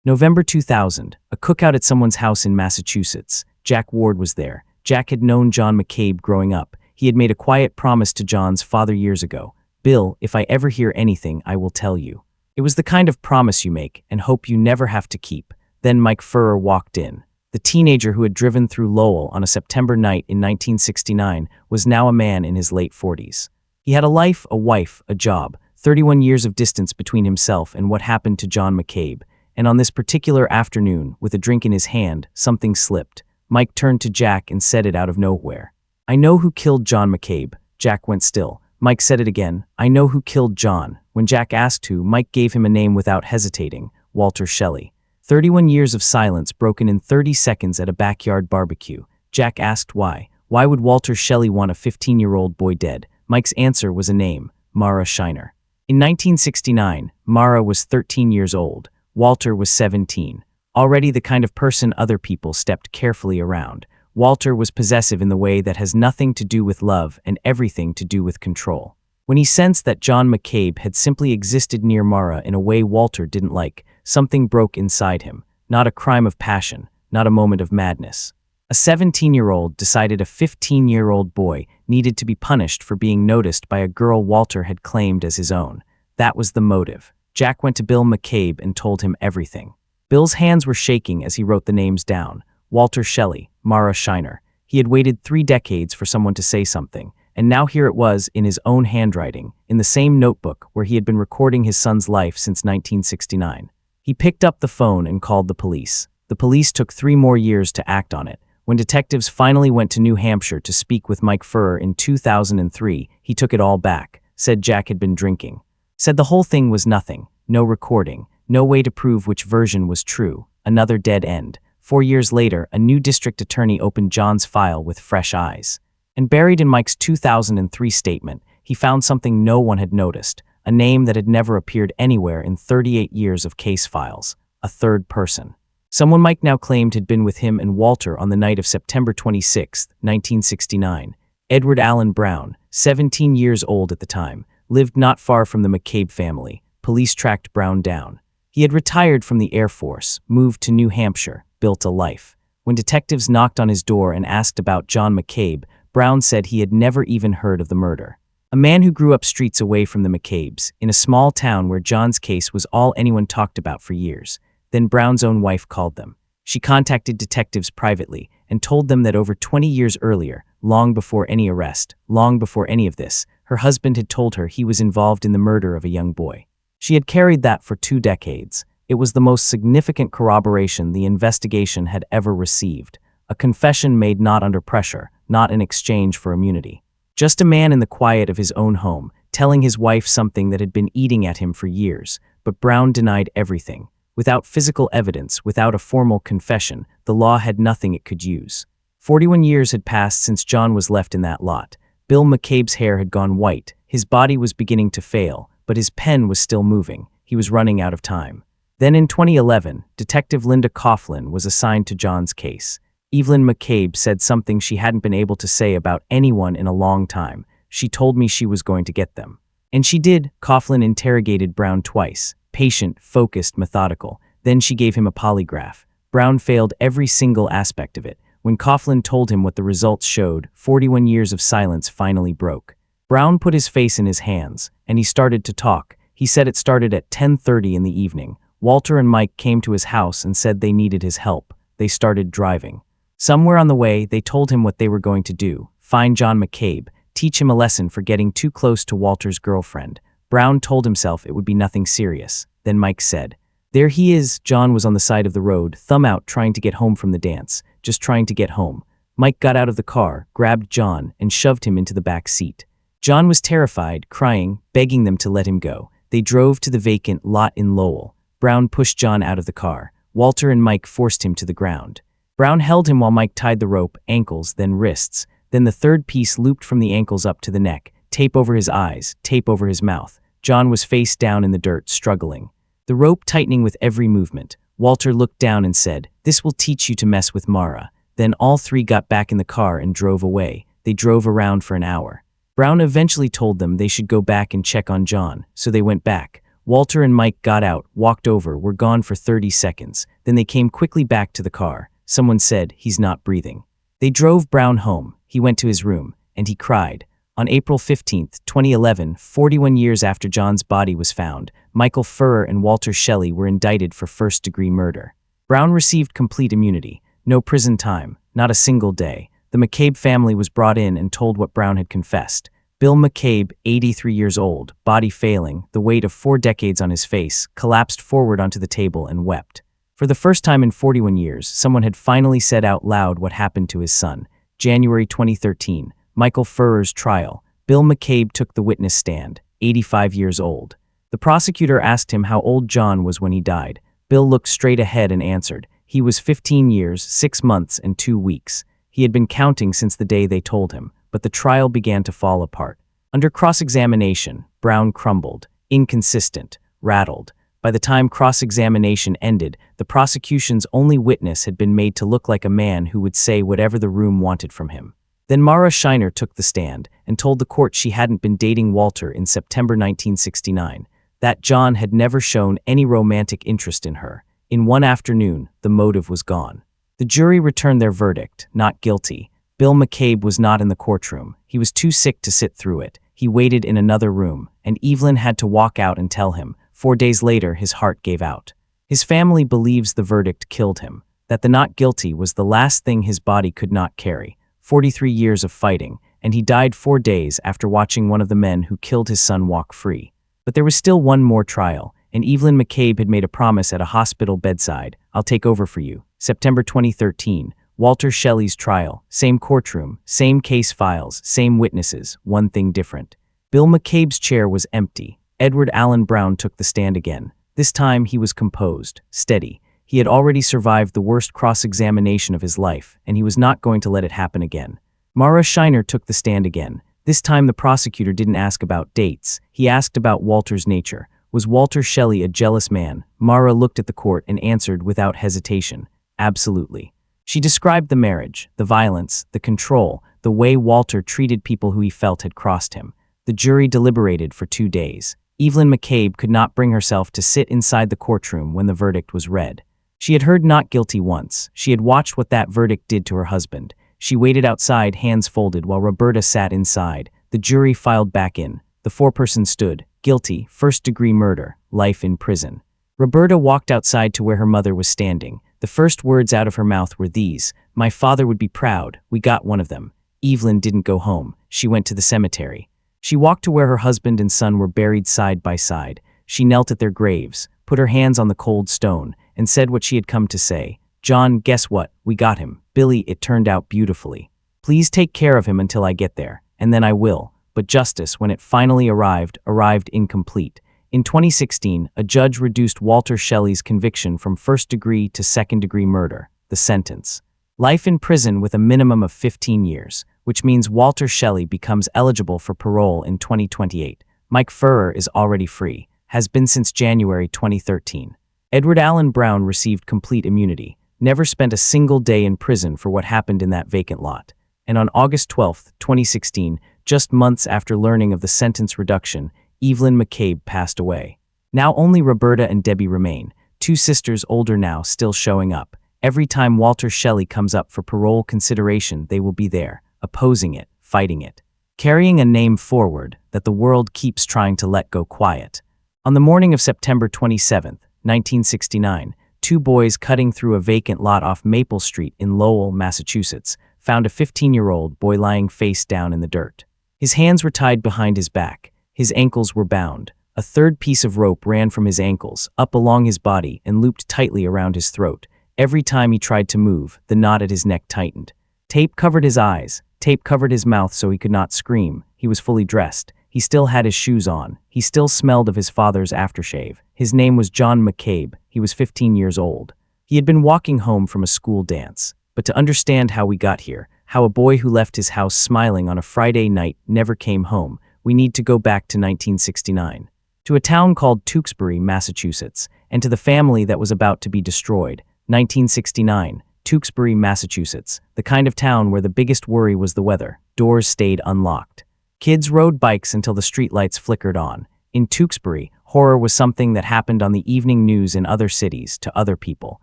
November 2000, a cookout at someone's house in Massachusetts. Jack Ward was there. Jack had known John McCabe growing up. He had made a quiet promise to John's father years ago. "Bill, if I ever hear anything, I will tell you." It was the kind of promise you make and hope you never have to keep. Then Mike Furrer walked in. The teenager who had driven through Lowell on a September night in 1969 was now a man in his late 40s. He had a life, a wife, a job, 31 years of distance between himself and what happened to John McCabe. And on this particular afternoon, with a drink in his hand, something slipped. Mike turned to Jack and said it out of nowhere. "I know who killed John McCabe." Jack went still. Mike said it again. "I know who killed John." When Jack asked who, Mike gave him a name without hesitating: Walter Shelley. 31 years of silence broken in 30 seconds at a backyard barbecue. Jack asked why. Why would Walter Shelley want a 15-year-old boy dead? Mike's answer was a name: Mara Shiner. In 1969, Mara was 13 years old. Walter was 17. Already the kind of person other people stepped carefully around. Walter was possessive in the way that has nothing to do with love and everything to do with control. When he sensed that John McCabe had simply existed near Mara in a way Walter didn't like, something broke inside him. Not a crime of passion, not a moment of madness. A 17-year-old decided a 15-year-old boy needed to be punished for being noticed by a girl Walter had claimed as his own. That was the motive. Jack went to Bill McCabe and told him everything. Bill's hands were shaking as he wrote the names down. Walter Shelley, Mara Shiner. He had waited 3 decades for someone to say something, and now here it was in his own handwriting, in the same notebook where he had been recording his son's life since 1969. He picked up the phone and called the police. The police took 3 more years to act on it. When detectives finally went to New Hampshire to speak with Mike Furrer in 2003, he took it all back, said Jack had been drinking. Said the whole thing was nothing, no recording, no way to prove which version was true, another dead end. 4 years later, a new district attorney opened John's file with fresh eyes. And buried in Mike's 2003 statement, he found something no one had noticed, a name that had never appeared anywhere in 38 years of case files: a third person. Someone Mike now claimed had been with him and Walter on the night of September 26, 1969. Edward Allen Brown, 17 years old at the time, lived not far from the McCabe family. Police tracked Brown down. He had retired from the Air Force, moved to New Hampshire, built a life. When detectives knocked on his door and asked about John McCabe, Brown said he had never even heard of the murder. A man who grew up streets away from the McCabes, in a small town where John's case was all anyone talked about for years. Then Brown's own wife called them. She contacted detectives privately and told them that over 20 years earlier, long before any arrest, long before any of this, her husband had told her he was involved in the murder of a young boy. She had carried that for 2 decades. It was the most significant corroboration the investigation had ever received. A confession made not under pressure, not in exchange for immunity. Just a man in the quiet of his own home, telling his wife something that had been eating at him for years. But Brown denied everything. Without physical evidence, without a formal confession, the law had nothing it could use. 41 years had passed since John was left in that lot. Bill McCabe's hair had gone white. His body was beginning to fail, but his pen was still moving. He was running out of time. Then in 2011, Detective Linda Coughlin was assigned to John's case. Evelyn McCabe said something she hadn't been able to say about anyone in a long time. She told me she was going to get them. And she did. Coughlin interrogated Brown twice. Patient, focused, methodical. Then she gave him a polygraph. Brown failed every single aspect of it. When Coughlin told him what the results showed, 41 years of silence finally broke. Brown put his face in his hands, and he started to talk. He said it started at 10:30 in the evening. Walter and Mike came to his house and said they needed his help. They started driving. Somewhere on the way, they told him what they were going to do: find John McCabe, teach him a lesson for getting too close to Walter's girlfriend. Brown told himself it would be nothing serious. Then Mike said, "There he is." John was on the side of the road, thumb out, trying to get home from the dance, just trying to get home. Mike got out of the car, grabbed John, and shoved him into the back seat. John was terrified, crying, begging them to let him go. They drove to the vacant lot in Lowell. Brown pushed John out of the car. Walter and Mike forced him to the ground. Brown held him while Mike tied the rope, ankles, then wrists. Then the third piece looped from the ankles up to the neck. Tape over his eyes, tape over his mouth. John was face down in the dirt, struggling. The rope tightening with every movement. Walter looked down and said, "This will teach you to mess with Mara." Then all 3 got back in the car and drove away. They drove around for an hour. Brown eventually told them they should go back and check on John, so they went back. Walter and Mike got out, walked over, were gone for 30 seconds. Then they came quickly back to the car. Someone said, "He's not breathing." They drove Brown home. He went to his room, and he cried. On April 15, 2011, 41 years after John's body was found, Michael Furrer and Walter Shelley were indicted for first-degree murder. Brown received complete immunity. No prison time, not a single day. The McCabe family was brought in and told what Brown had confessed. Bill McCabe, 83 years old, body failing, the weight of 4 decades on his face, collapsed forward onto the table and wept. For the first time in 41 years, someone had finally said out loud what happened to his son. January 2013, Michael Furrer's trial. Bill McCabe took the witness stand, 85 years old. The prosecutor asked him how old John was when he died. Bill looked straight ahead and answered, he was 15 years, 6 months, and 2 weeks. He had been counting since the day they told him, but the trial began to fall apart. Under cross-examination, Brown crumbled, inconsistent, rattled. By the time cross-examination ended, the prosecution's only witness had been made to look like a man who would say whatever the room wanted from him. Then Mara Shiner took the stand and told the court she hadn't been dating Walter in September 1969, that John had never shown any romantic interest in her. In one afternoon, the motive was gone. The jury returned their verdict, not guilty. Bill McCabe was not in the courtroom. He was too sick to sit through it. He waited in another room, and Evelyn had to walk out and tell him. 4 days later, his heart gave out. His family believes the verdict killed him, that the not guilty was the last thing his body could not carry. 43 years of fighting, and he died 4 days after watching one of the men who killed his son walk free. But there was still one more trial, and Evelyn McCabe had made a promise at a hospital bedside. "I'll take over for you." September 2013, Walter Shelley's trial, same courtroom, same case files, same witnesses, one thing different. Bill McCabe's chair was empty. Edward Allen Brown took the stand again. This time he was composed, steady. He had already survived the worst cross-examination of his life, and he was not going to let it happen again. Mara Shiner took the stand again. This time the prosecutor didn't ask about dates. He asked about Walter's nature. Was Walter Shelley a jealous man? Mara looked at the court and answered without hesitation, absolutely. She described the marriage, the violence, the control, the way Walter treated people who he felt had crossed him. The jury deliberated for 2 days. Evelyn McCabe could not bring herself to sit inside the courtroom when the verdict was read. She had heard not guilty once. She had watched what that verdict did to her husband. She waited outside, hands folded, while Roberta sat inside. The jury filed back in. The foreperson stood, guilty, first-degree murder, life in prison. Roberta walked outside to where her mother was standing. The first words out of her mouth were these: "My father would be proud. We got one of them." Evelyn didn't go home. She went to the cemetery. She walked to where her husband and son were buried side by side. She knelt at their graves, put her hands on the cold stone, and said what she had come to say. "John, guess what? We got him. Billy, it turned out beautifully. Please take care of him until I get there, and then I will." But justice, when it finally arrived incomplete. In 2016, a judge reduced Walter Shelley's conviction from first-degree to second-degree murder. The sentence: life in prison with a minimum of 15 years, which means Walter Shelley becomes eligible for parole in 2028. Mike Furrer is already free, has been since January 2013. Edward Allen Brown received complete immunity, never spent a single day in prison for what happened in that vacant lot. And on August 12, 2016, just months after learning of the sentence reduction, Evelyn McCabe passed away. Now only Roberta and Debbie remain, 2 sisters older now, still showing up. Every time Walter Shelley comes up for parole consideration, they will be there, opposing it, fighting it, carrying a name forward that the world keeps trying to let go quiet. On the morning of September 27, 1969, 2 boys cutting through a vacant lot off Maple Street in Lowell, Massachusetts, found a 15-year-old boy lying face down in the dirt. His hands were tied behind his back. His ankles were bound. A third piece of rope ran from his ankles, up along his body, and looped tightly around his throat. Every time he tried to move, the knot at his neck tightened. Tape covered his eyes. Tape covered his mouth so he could not scream. He was fully dressed. He still had his shoes on. He still smelled of his father's aftershave. His name was John McCabe. He was 15 years old. He had been walking home from a school dance. But to understand how we got here, how a boy who left his house smiling on a Friday night never came home, we need to go back to 1969. To a town called Tewksbury, Massachusetts, and to the family that was about to be destroyed. 1969, Tewksbury, Massachusetts, the kind of town where the biggest worry was the weather. Doors stayed unlocked. Kids rode bikes until the streetlights flickered on. In Tewksbury, Horror was something that happened on the evening news in other cities to other people.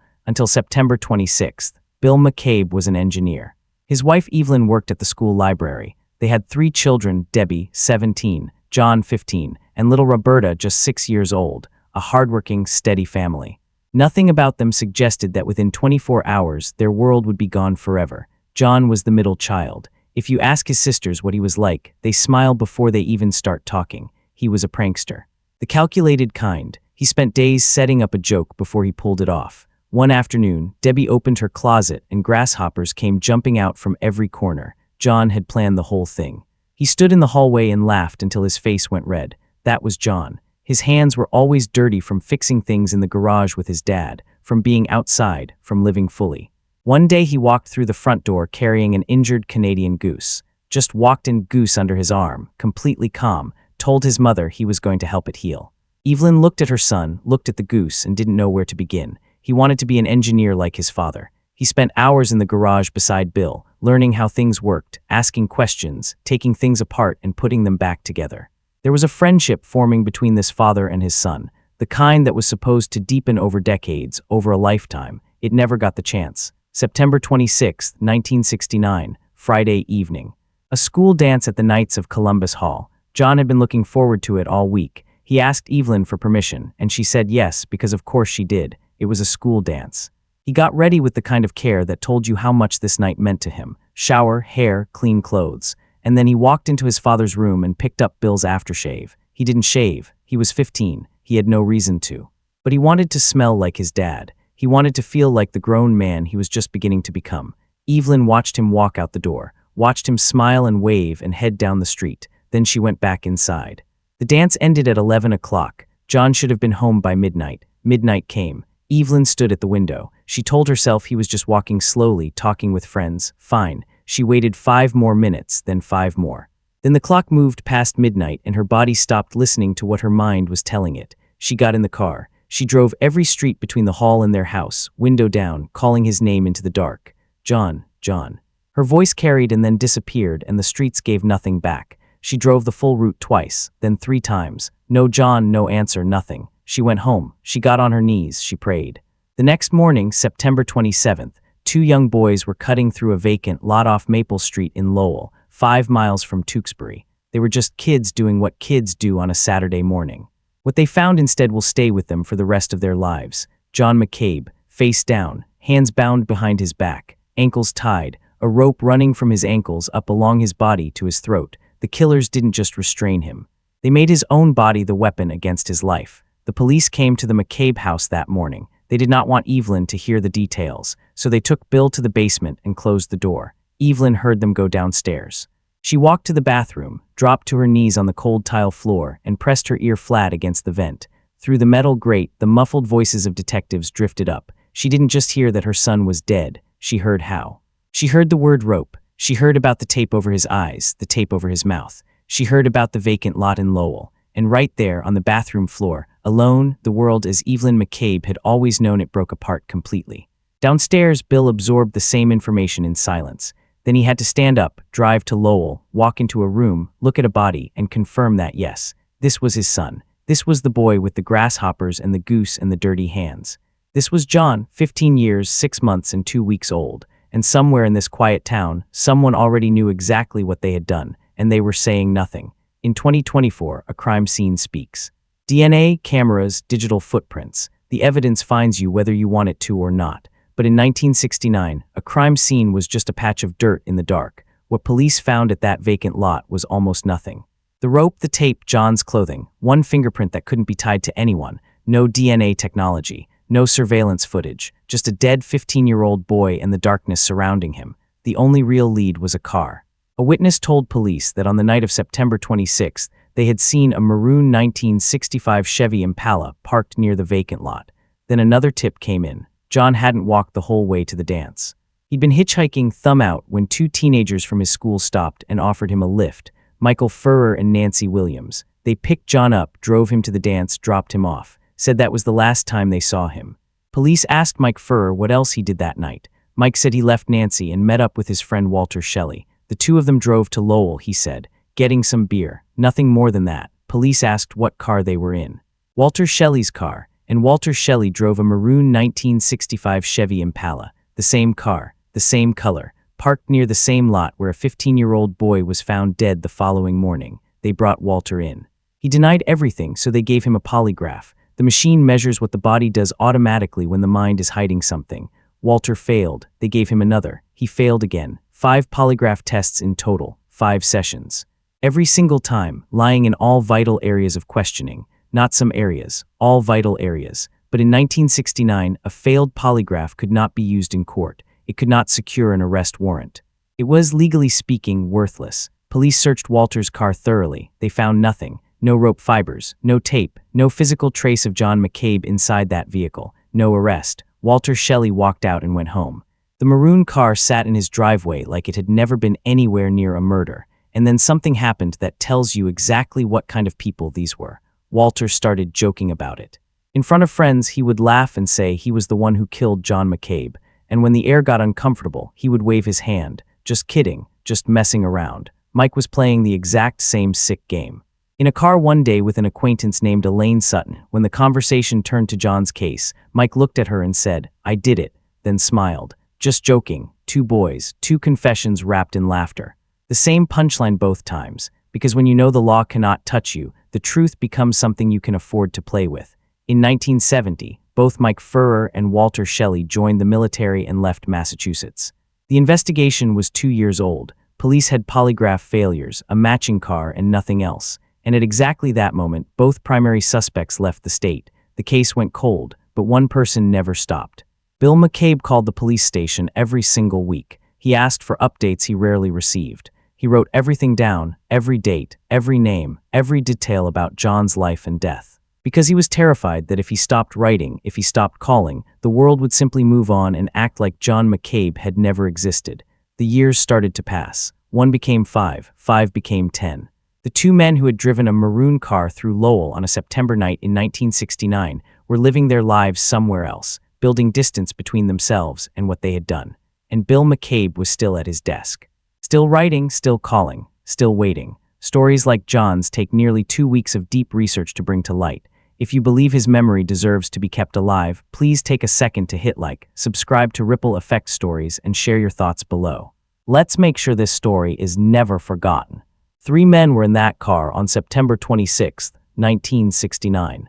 Until September 26th, Bill McCabe was an engineer. His wife Evelyn worked at the school library. They had 3 children, Debbie, 17, John, 15, and little Roberta, just 6 years old, a hardworking, steady family. Nothing about them suggested that within 24 hours their world would be gone forever. John was the middle child. If you ask his sisters what he was like, they smile before they even start talking. He was a prankster. The calculated kind. He spent days setting up a joke before he pulled it off. One afternoon, Debbie opened her closet and grasshoppers came jumping out from every corner. John had planned the whole thing. He stood in the hallway and laughed until his face went red. That was John. His hands were always dirty from fixing things in the garage with his dad, from being outside, from living fully. One day he walked through the front door carrying an injured Canadian goose. Just walked in, goose under his arm, completely calm, told his mother he was going to help it heal. Evelyn looked at her son, looked at the goose, and didn't know where to begin. He wanted to be an engineer like his father. He spent hours in the garage beside Bill, learning how things worked, asking questions, taking things apart and putting them back together. There was a friendship forming between this father and his son, the kind that was supposed to deepen over decades, over a lifetime. It never got the chance. September 26, 1969, Friday evening. A school dance at the Knights of Columbus Hall. John had been looking forward to it all week. He asked Evelyn for permission, and she said yes, because of course she did. It was a school dance. He got ready with the kind of care that told you how much this night meant to him. Shower, hair, clean clothes. And then he walked into his father's room and picked up Bill's aftershave. He didn't shave. He was 15. He had no reason to. But he wanted to smell like his dad. He wanted to feel like the grown man he was just beginning to become. Evelyn watched him walk out the door, watched him smile and wave and head down the street. Then she went back inside. The dance ended at 11 o'clock. John should have been home by midnight. Midnight came. Evelyn stood at the window. She told herself he was just walking slowly, talking with friends. Fine. She waited 5 more minutes, then 5 more. Then the clock moved past midnight and her body stopped listening to what her mind was telling it. She got in the car. She drove every street between the hall and their house, window down, calling his name into the dark. John, John. Her voice carried and then disappeared, and the streets gave nothing back. She drove the full route twice, then 3 times. No John, no answer, nothing. She went home. She got on her knees. She prayed. The next morning, September 27th, 2 young boys were cutting through a vacant lot off Maple Street in Lowell, 5 miles from Tewksbury. They were just kids doing what kids do on a Saturday morning. What they found instead will stay with them for the rest of their lives. John McCabe, face down, hands bound behind his back, ankles tied, a rope running from his ankles up along his body to his throat. The killers didn't just restrain him. They made his own body the weapon against his life. The police came to the McCabe house that morning. They did not want Evelyn to hear the details, so they took Bill to the basement and closed the door. Evelyn heard them go downstairs. She walked to the bathroom, dropped to her knees on the cold tile floor, and pressed her ear flat against the vent. Through the metal grate, the muffled voices of detectives drifted up. She didn't just hear that her son was dead. She heard how. She heard the word rope. She heard about the tape over his eyes, the tape over his mouth. She heard about the vacant lot in Lowell. And right there, on the bathroom floor, alone, the world as Evelyn McCabe had always known it broke apart completely. Downstairs, Bill absorbed the same information in silence. Then he had to stand up, drive to Lowell, walk into a room, look at a body, and confirm that yes, this was his son. This was the boy with the grasshoppers and the goose and the dirty hands. This was John, 15 years, 6 months, and 2 weeks old. And somewhere in this quiet town, someone already knew exactly what they had done, and they were saying nothing. In 2024, a crime scene speaks. DNA, cameras, digital footprints. The evidence finds you whether you want it to or not. But in 1969, a crime scene was just a patch of dirt in the dark. What police found at that vacant lot was almost nothing. The rope, the tape, John's clothing, one fingerprint that couldn't be tied to anyone, no DNA technology, no surveillance footage, just a dead 15-year-old boy and the darkness surrounding him. The only real lead was a car. A witness told police that on the night of September 26th, they had seen a Maroon 1965 Chevy Impala parked near the vacant lot. Then another tip came in. John hadn't walked the whole way to the dance. He'd been hitchhiking, thumb out, when 2 teenagers from his school stopped and offered him a lift, Michael Furrer and Nancy Williams. They picked John up, drove him to the dance, dropped him off, said that was the last time they saw him. Police asked Mike Furrer what else he did that night. Mike said he left Nancy and met up with his friend Walter Shelley. The 2 of them drove to Lowell, he said, getting some beer. Nothing more than that. Police asked what car they were in. Walter Shelley's car, and Walter Shelley drove a maroon 1965 Chevy Impala, the same car, the same color, parked near the same lot where a 15-year-old boy was found dead the following morning. They brought Walter in. He denied everything, so they gave him a polygraph. The machine measures what the body does automatically when the mind is hiding something. Walter failed. They gave him another. He failed again. 5 polygraph tests in total, 5 sessions. Every single time, lying in all vital areas of questioning. Not some areas, all vital areas. But in 1969, a failed polygraph could not be used in court. It could not secure an arrest warrant. It was, legally speaking, worthless. Police searched Walter's car thoroughly. They found nothing. No rope fibers, no tape, no physical trace of John McCabe inside that vehicle. No arrest. Walter Shelley walked out and went home. The maroon car sat in his driveway like it had never been anywhere near a murder. And then something happened that tells you exactly what kind of people these were. Walter started joking about it. In front of friends, he would laugh and say he was the one who killed John McCabe. And when the air got uncomfortable, he would wave his hand. Just kidding, just messing around. Mike was playing the exact same sick game. In a car one day with an acquaintance named Elaine Sutton, when the conversation turned to John's case, Mike looked at her and said, "I did it," then smiled. Just joking. 2 boys, 2 confessions wrapped in laughter. The same punchline both times, because when you know the law cannot touch you, the truth becomes something you can afford to play with. In 1970, both Mike Furrer and Walter Shelley joined the military and left Massachusetts. The investigation was 2 years old. Police had polygraph failures, a matching car, and nothing else. And at exactly that moment, both primary suspects left the state. The case went cold, but one person never stopped. Bill McCabe called the police station every single week. He asked for updates he rarely received. He wrote everything down, every date, every name, every detail about John's life and death. Because he was terrified that if he stopped writing, if he stopped calling, the world would simply move on and act like John McCabe had never existed. The years started to pass. 1 became 5, 5 became 10. The 2 men who had driven a maroon car through Lowell on a September night in 1969 were living their lives somewhere else, building distance between themselves and what they had done. And Bill McCabe was still at his desk. Still writing, still calling, still waiting. Stories like John's take nearly 2 weeks of deep research to bring to light. If you believe his memory deserves to be kept alive, please take a second to hit like, subscribe to Ripple Effect Stories, and share your thoughts below. Let's make sure this story is never forgotten. 3 men were in that car on September 26, 1969.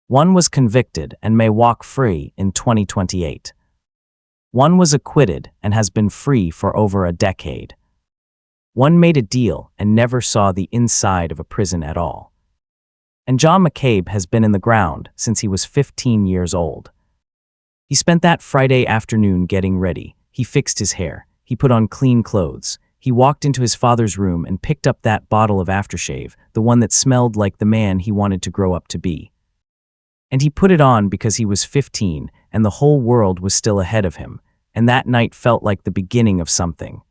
One was convicted and may walk free in 2028. One was acquitted and has been free for over a decade. One made a deal and never saw the inside of a prison at all. And John McCabe has been in the ground since he was 15 years old. He spent that Friday afternoon getting ready. He fixed his hair. He put on clean clothes. He walked into his father's room and picked up that bottle of aftershave, the one that smelled like the man he wanted to grow up to be. And he put it on because he was 15 and the whole world was still ahead of him, and that night felt like the beginning of something.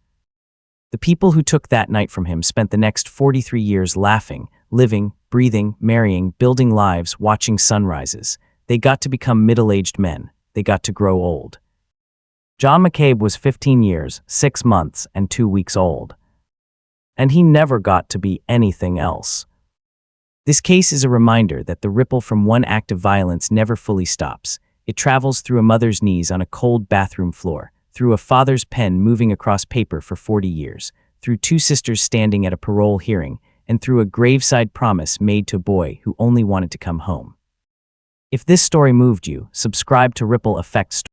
The people who took that night from him spent the next 43 years laughing, living, breathing, marrying, building lives, watching sunrises. They got to become middle-aged men. They got to grow old. John McCabe was 15 years, 6 months, and 2 weeks old. And he never got to be anything else. This case is a reminder that the ripple from one act of violence never fully stops. It travels through a mother's knees on a cold bathroom floor, through a father's pen moving across paper for 40 years, through 2 sisters standing at a parole hearing, and through a graveside promise made to a boy who only wanted to come home. If this story moved you, subscribe to Ripple Effect Stories.